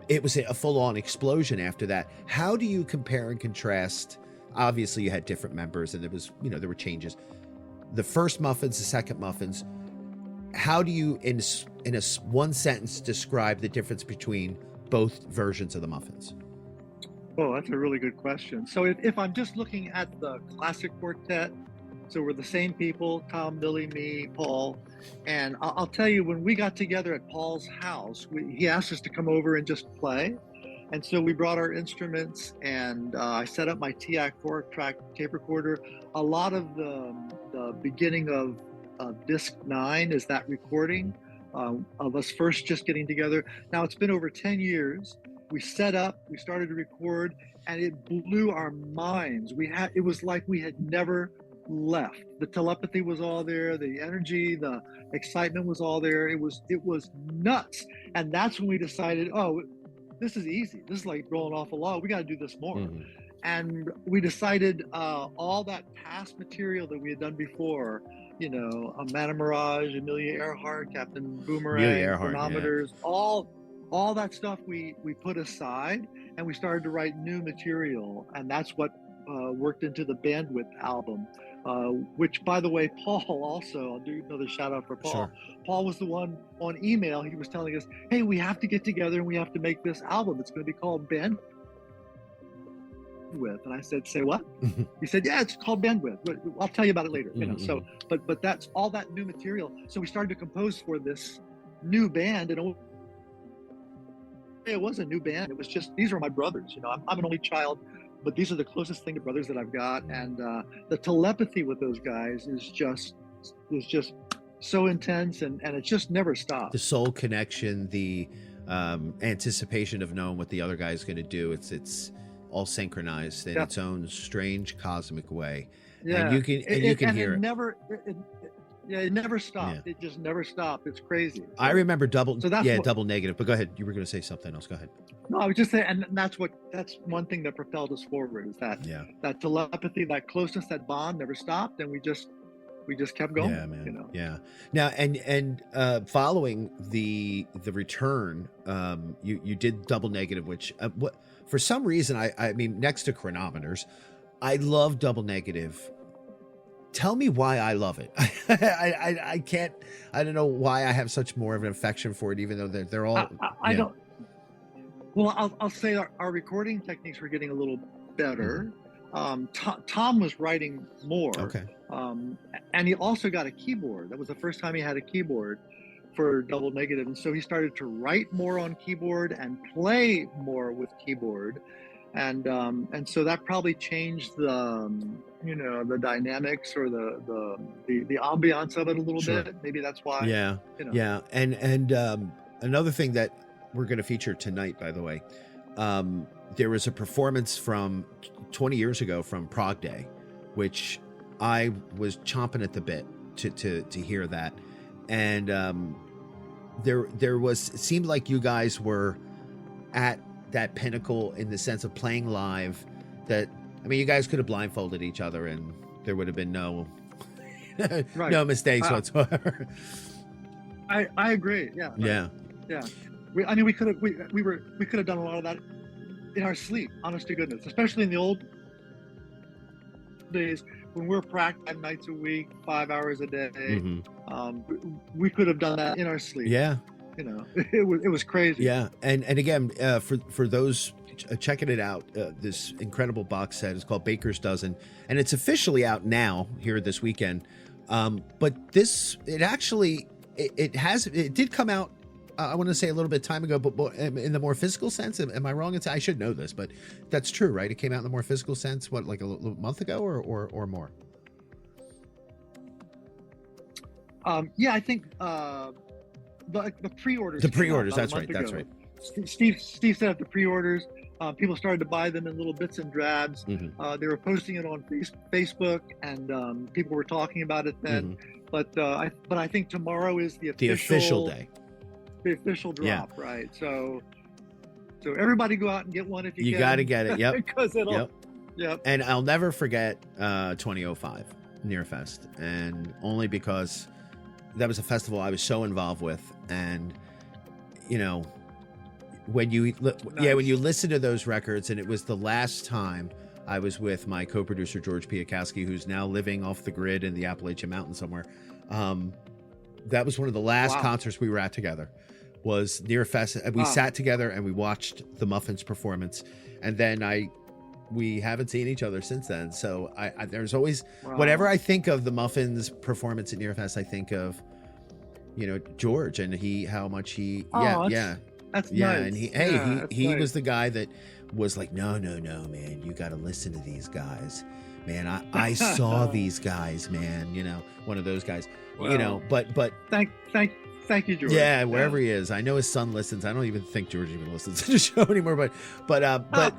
it was a full-on explosion after that. How do you compare and contrast? Obviously, you had different members, and there were changes. The first Muffins, the second Muffins. How do you, in a one sentence, describe the difference between both versions of the Muffins? Oh, that's a really good question. So if I'm just looking at the classic quartet, so we're the same people, Tom, Billy, me, Paul. And I'll tell you, when we got together at Paul's house, he asked us to come over and just play. And so we brought our instruments, and I set up my TIAC 4-track tape recorder. A lot of the beginning of disc 9 is that recording of us first just getting together. Now it's been over 10 years. We set up, we started to record, and it blew our minds. It was like we had never left. The telepathy was all there, the energy, the excitement was all there. It was nuts. And that's when we decided, oh, this is easy. This is like rolling off a log. We got to do this more. Mm-hmm. And we decided all that past material that we had done before, Amanda Mirage, Amelia Earhart, Captain Boomerang, Chronometers, all that stuff we put aside, and we started to write new material. And that's what worked into the Bandwidth album. Which, by the way, Paul also, I'll do another shout out for Paul. Sure. Paul was the one on email. He was telling us, hey, we have to get together and we have to make this album. It's going to be called Bandwidth. And I said, say what? He said, yeah, it's called Bandwidth. I'll tell you about it later. So, but that's all that new material. So we started to compose for this new band, and it was a new band. It was just, these are my brothers. I'm an only child, but these are the closest thing to brothers that I've got. And the telepathy with those guys was just so intense, and it just never stopped. The soul connection, the anticipation of knowing what the other guy is going to do. It's all synchronized in its own strange cosmic way. Yeah. And you can hear it. It never stopped. Yeah. It just never stopped. It's crazy. I remember double negative. But go ahead. You were going to say something else. Go ahead. No, I was just saying, and that's one thing that propelled us forward, is that telepathy, that closeness, that bond never stopped, and we just kept going. Yeah, man. Yeah. Now, and following the return, you did double negative, which for some reason I mean, next to Chronometers, I love double negative. Tell me why I love it. I can't. I don't know why I have such more of an affection for it, even though they're all. I don't. Well, I'll say our recording techniques were getting a little better. Tom was writing more. Okay. And he also got a keyboard. That was the first time he had a keyboard for double negative, and so he started to write more on keyboard and play more with keyboard. And so that probably changed the dynamics or the ambiance of it a little bit. Maybe that's why. Yeah. Yeah. And another thing that we're going to feature tonight, by the way, there was a performance from 20 years ago from Prague Day, which I was chomping at the bit to hear that. And it seemed like you guys were at that pinnacle in the sense of playing live, that, I mean, you guys could have blindfolded each other and there would have been no mistakes whatsoever. I agree. Yeah. Yeah. Yeah. We could have done a lot of that in our sleep, honest to goodness, especially in the old days when we're practicing 5 nights a week, 5 hours a day. Mm-hmm. We could have done that in our sleep. Yeah. It was crazy. Yeah. And again, for those checking it out, this incredible box set is called Baker's Dozen, and it's officially out now here this weekend. But it did come out, I want to say a little bit time ago, but in the more physical sense. Am I wrong? I should know this, but that's true, right? It came out in the more physical sense, like a month ago or more? Yeah, I think the pre-orders. The came out pre-orders, about a that's month right, that's ago. right. Steve set up the pre-orders. People started to buy them in little bits and drabs. Mhm. They were posting it on Facebook, and people were talking about it then. But I think tomorrow is the official day. The official Yeah. drop, right? So everybody go out and get one if you can. You got to get it. Yep. Because it'll. Yep. Yep. And I'll never forget 2005 Nearfest, and only because that was a festival I was so involved with, and you know, when you when you listen to those records, and it was the last time I was with my co-producer George Piakowski, who's now living off the grid in the Appalachian Mountains somewhere. That was one of the last concerts we were at together. Was Nearfest, and we sat together and we watched the Muffins performance, and then we haven't seen each other since then. So I there's always whenever I think of the Muffins performance at Nearfest, I think of George and how much he That's nice. And he was the guy that was like, no, man, you got to listen to these guys, man. I saw these guys, man. One of those guys. But thank you, George. Yeah, wherever he is. I know his son listens. I don't even think George even listens to the show anymore. But